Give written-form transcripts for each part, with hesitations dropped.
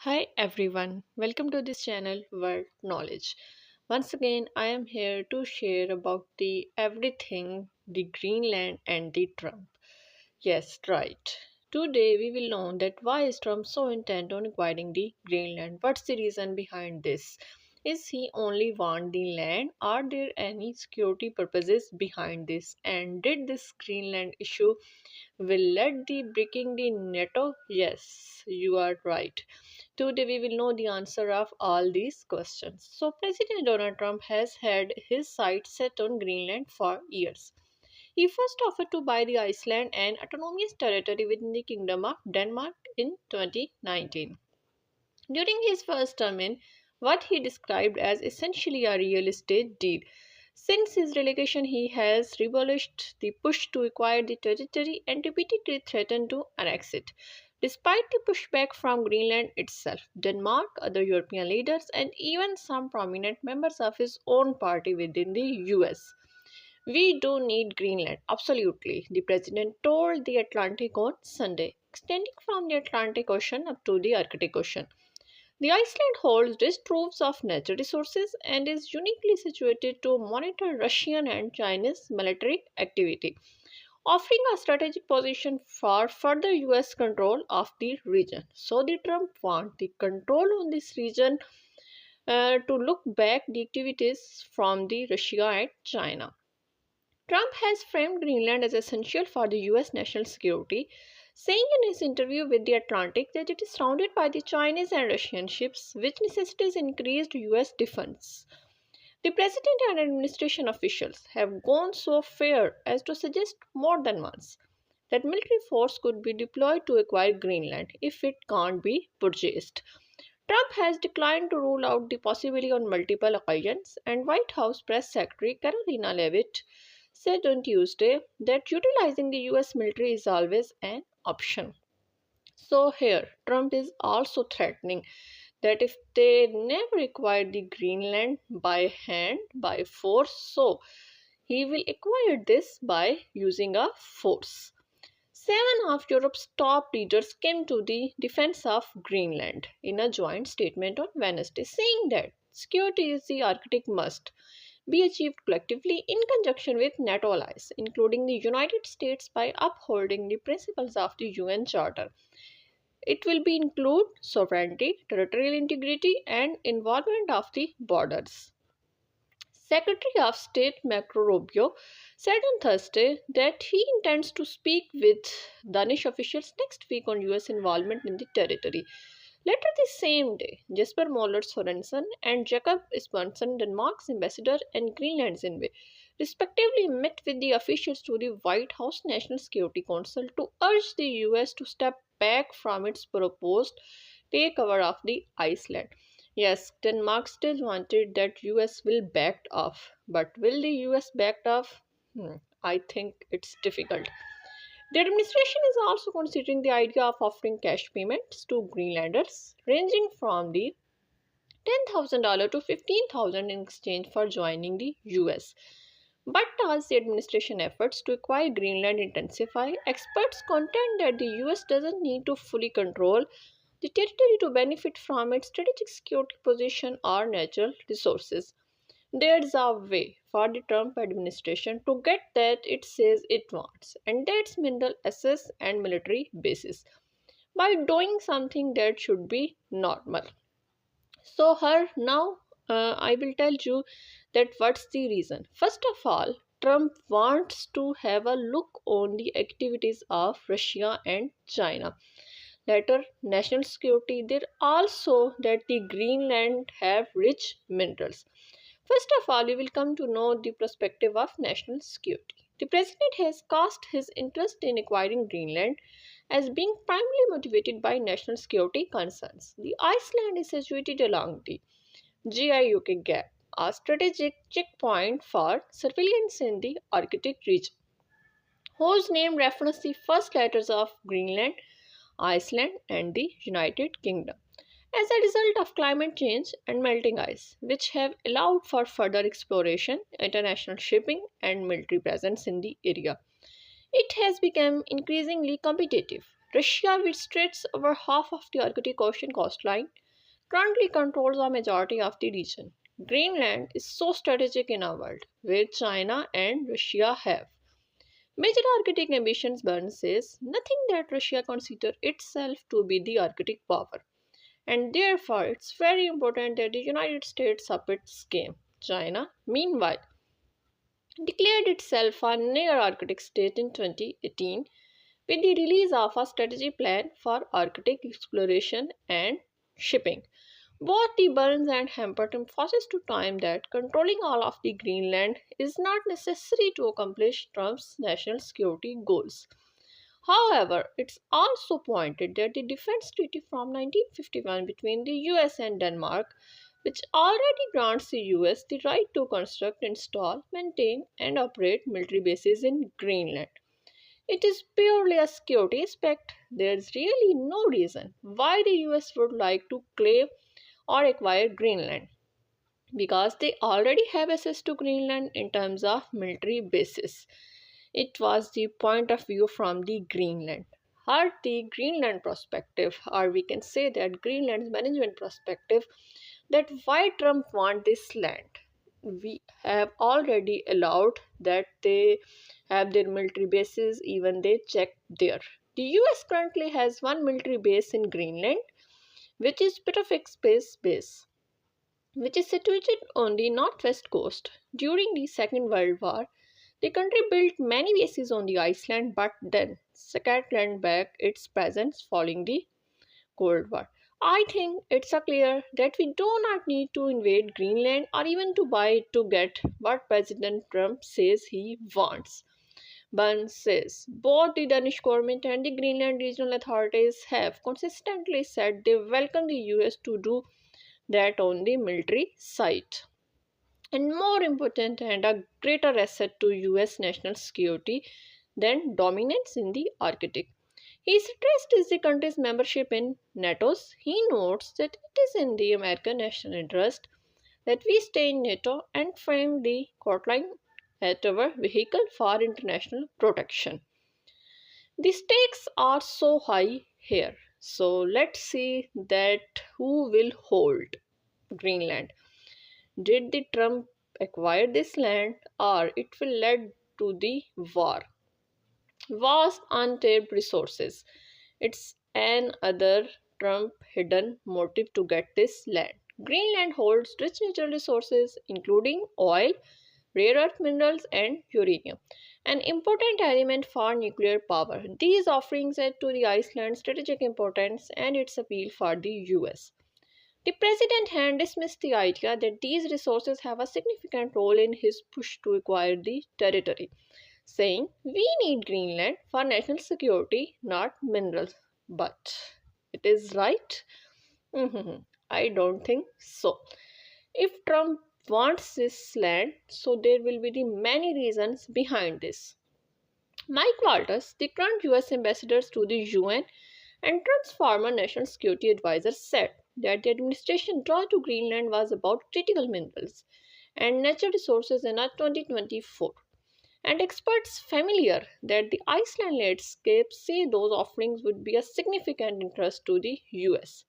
Hi everyone, welcome to this channel World Knowledge. Once again, I am here to share about the everything, the Greenland and the Trump. Yes, right. Today we will learn that why is Trump so intent on acquiring the Greenland? What's the reason behind this? Is he only want the land? Are there any security purposes behind this? And did this Greenland issue will let the breaking the NATO? Yes, you are right. Today we will know the answer of all these questions. So President Donald Trump has had his sights set on Greenland for years. He first offered to buy the Iceland and autonomous territory within the Kingdom of Denmark in 2019. During his first term in what he described as essentially a real estate deal. Since his relegation, he has relinquished the push to acquire the territory and repeatedly threatened to annex it. Despite the pushback from Greenland itself, Denmark, other European leaders, and even some prominent members of his own party within the US. We do need Greenland, absolutely, the president told the Atlantic on Sunday, extending from the Atlantic Ocean up to the Arctic Ocean. The Iceland holds rich troves of natural resources and is uniquely situated to monitor Russian and Chinese military activity, offering a strategic position for further US control of the region. So the Trump want the control on this region to look back the activities from the Russia and China. Trump has framed Greenland as essential for the US national security, saying in his interview with The Atlantic that it is surrounded by the Chinese and Russian ships, which necessitates increased US defense. The president and administration officials have gone so far as to suggest more than once that military force could be deployed to acquire Greenland if it can't be purchased. Trump has declined to rule out the possibility on multiple occasions, and White House Press Secretary Carolina Leavitt said on Tuesday that utilizing the US military is always an option. So, here, Trump is also threatening that if they never acquire the Greenland by hand, by force, so he will acquire this by using a force. Seven of Europe's top leaders came to the defense of Greenland in a joint statement on Wednesday, saying that security is the Arctic must be achieved collectively in conjunction with NATO allies, including the United States, by upholding the principles of the UN Charter. It will be include sovereignty, territorial integrity, and involvement of the borders. Secretary of State Marco Rubio said on Thursday that he intends to speak with Danish officials next week on US involvement in the territory. Later the same day, Jesper Moller Sorensen and Jacob Esbjørnsen, Denmark's ambassador and Greenland's envoy, respectively met with the officials to the White House National Security Council to urge the US to step back from its proposed takeover of the Iceland. Yes, Denmark still wanted that US will back off, but will the US back off? I think it's difficult. The administration is also considering the idea of offering cash payments to Greenlanders, ranging from the $10,000 to $15,000 in exchange for joining the US. But as the administration efforts to acquire Greenland intensify, experts contend that the US doesn't need to fully control the territory to benefit from its strategic security position or natural resources. There's a way for the Trump administration to get that it says it wants, and that's mineral assets and military bases, by doing something that should be normal. So, her now I will tell you that what's the reason. First of all, Trump wants to have a look on the activities of Russia and China. Later, national security. There also that the Greenland have rich minerals. First of all, we will come to know the perspective of national security. The president has cast his interest in acquiring Greenland as being primarily motivated by national security concerns. The Iceland is situated along the GIUK Gap, a strategic checkpoint for surveillance in the Arctic region, whose name references the first letters of Greenland, Iceland, and the United Kingdom. As a result of climate change and melting ice, which have allowed for further exploration, international shipping, and military presence in the area, it has become increasingly competitive. Russia, which stretches over half of the Arctic Ocean coastline, currently controls a majority of the region. Greenland is so strategic in our world, where China and Russia have major Arctic ambitions. Burns says nothing that Russia considers itself to be the Arctic power, and therefore it's very important that the United States up its game. China, meanwhile, declared itself a near Arctic state in 2018 with the release of a strategy plan for Arctic exploration and shipping. Both the Burns and Hampert emphasized to time that controlling all of the Greenland is not necessary to accomplish Trump's national security goals. However, it's also pointed that the defense treaty from 1951 between the US and Denmark, which already grants the US the right to construct, install, maintain, and operate military bases in Greenland. It is purely a security aspect. There's really no reason why the US would like to claim or acquire Greenland because they already have access to Greenland in terms of military bases. It was the point of view from the Greenland. Or the Greenland perspective, or we can say that Greenland's management perspective, that why Trump want this land. We have already allowed that they have their military bases, even they check there. The US currently has one military base in Greenland, which is Pacific Space Base, which is situated on the northwest coast. During the Second World War, the country built many bases on the Iceland but then scattered back its presence following the Cold War. I think it's a clear that we do not need to invade Greenland or even to buy it to get what President Trump says he wants. Burns says both the Danish government and the Greenland regional authorities have consistently said they welcome the US to do that on the military side. And more important and a greater asset to US national security than dominance in the Arctic. He stressed is the country's membership in NATO. He notes that it is in the American national interest that we stay in NATO and frame the coastline as our vehicle for international protection. The stakes are so high here. So let's see that who will hold Greenland. Did the Trump acquire this land or it will lead to the war? Vast untapped resources. It's another Trump hidden motive to get this land. Greenland holds rich natural resources including oil, rare earth minerals, and uranium, an important element for nuclear power. These offerings add to the Iceland's strategic importance and its appeal for the US. The president had dismissed the idea that these resources have a significant role in his push to acquire the territory, saying, "We need Greenland for national security, not minerals." But it is right? I don't think so. If Trump wants this land, so there will be the many reasons behind this. Mike Walters, the current US ambassador to the UN and Trump's former national security advisor, said that the administration draw to Greenland was about critical minerals and natural resources in 2024. And experts familiar that the Iceland landscape say those offerings would be a significant interest to the US.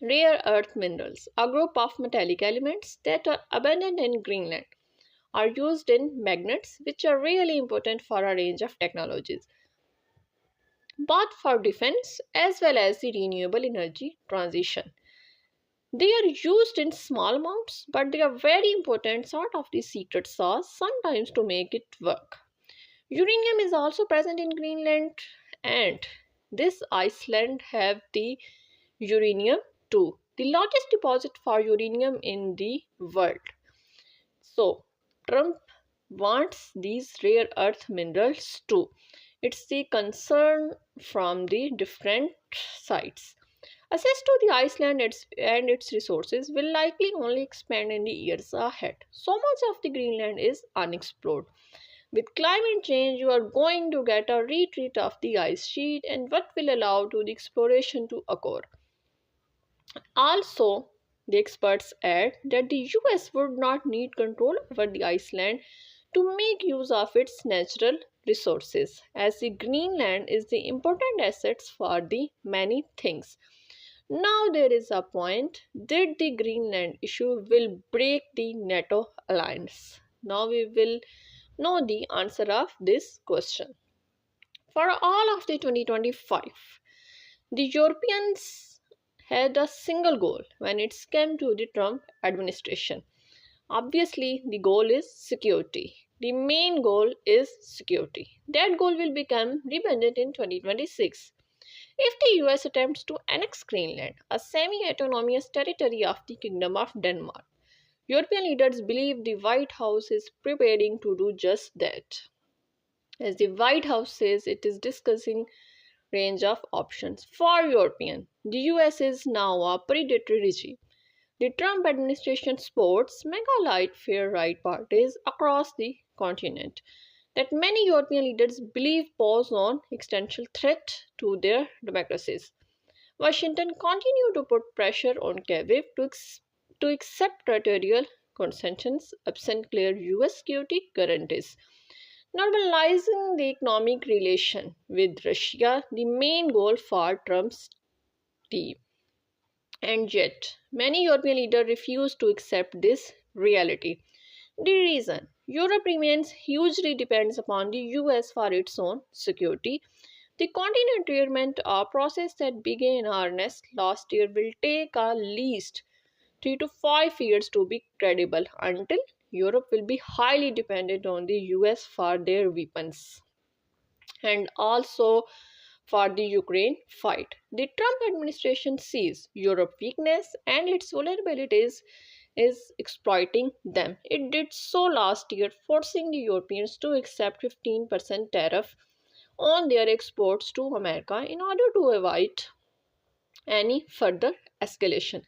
Rare earth minerals, a group of metallic elements that are abundant in Greenland, are used in magnets, which are really important for a range of technologies, both for defense as well as the renewable energy transition. They are used in small amounts, but they are very important sort of the secret sauce sometimes to make it work. Uranium is also present in Greenland, and this Iceland have the uranium too, the largest deposit for uranium in the world. So, Trump wants these rare earth minerals too. It's the concern from the different sides. Access to the Iceland and its resources will likely only expand in the years ahead. So much of the Greenland is unexplored. With climate change, you are going to get a retreat of the ice sheet, and what will allow to the exploration to occur. Also, the experts add that the US would not need control over the Iceland to make use of its natural resources, as the Greenland is the important assets for the many things. Now there is a point, did the Greenland issue will break the NATO alliance? Now we will know the answer of this question. For all of the 2025, the Europeans had a single goal when it came to the Trump administration. Obviously, the goal is security. The main goal is security. That goal will become redundant in 2026 if the US attempts to annex Greenland, a semi autonomous territory of the Kingdom of Denmark. European leaders believe the White House is preparing to do just that. As the White House says, it is discussing range of options. For European, the US is now a predatory regime. The Trump administration supports mega-light fair-right parties across the continent that many European leaders believe pose an existential threat to their democracies. Washington continued to put pressure on Kyiv to accept territorial concessions absent clear US security guarantees. Normalizing the economic relation with Russia, the main goal for Trump's team. And yet, many European leaders refuse to accept this reality. The reason Europe remains hugely depends upon the US for its own security. The continent rearmament, a process that began in earnest last year, will take at least 3 to 5 years to be credible until Europe will be highly dependent on the US for their weapons and also for the Ukraine fight. The Trump administration sees Europe's weakness and its vulnerabilities is exploiting them. It did so last year, forcing the Europeans to accept 15% tariff on their exports to America in order to avoid any further escalation.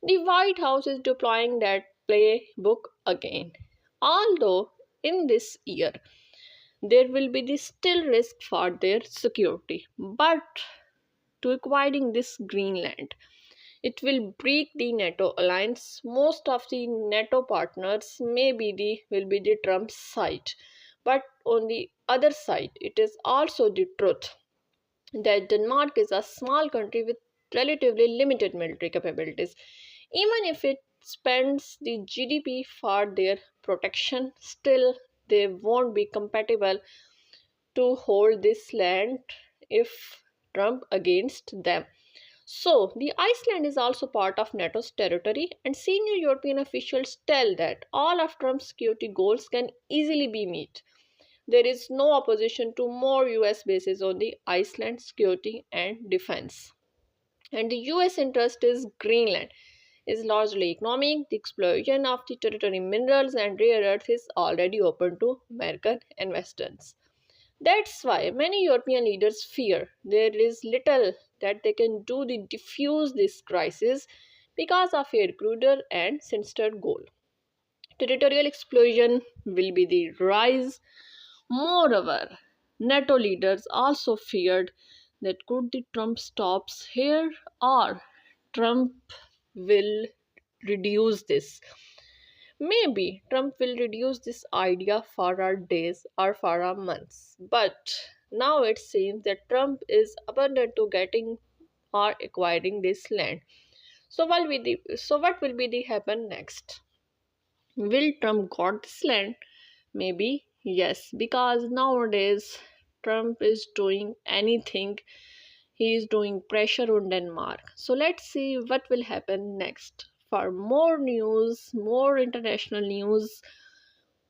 The White House is deploying that playbook again. Although in this year there will be the still risk for their security, but to acquiring this Greenland, it will break the NATO alliance. Most of the NATO partners will be the Trump side, but on the other side, it is also the truth that Denmark is a small country with relatively limited military capabilities. Even if it spends the GDP for their protection, still they won't be compatible to hold this land if Trump against them. So, the Iceland is also part of NATO's territory, and senior European officials tell that all of Trump's security goals can easily be met. There is no opposition to more US bases on the Iceland security and defense. And the US interest is Greenland is largely economic. The exploration of the territory minerals and rare earth is already open to American investors. That's why many European leaders fear there is little that they can do to diffuse this crisis because of a cruder and sinister goal. Territorial explosion will be the rise. Moreover, NATO leaders also feared that could the Trump stops here or Trump will reduce this. Maybe Trump will reduce this idea for our days or for our months. But now it seems that Trump is abundant to getting or acquiring this land. So what will be the happen next? Will Trump got this land? Maybe yes, because nowadays Trump is doing anything. He is doing pressure on Denmark. So let's see what will happen next. For more news, more international news,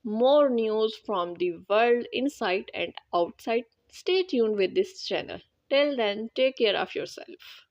more news from the world inside and outside, stay tuned with this channel. Till then, take care of yourself.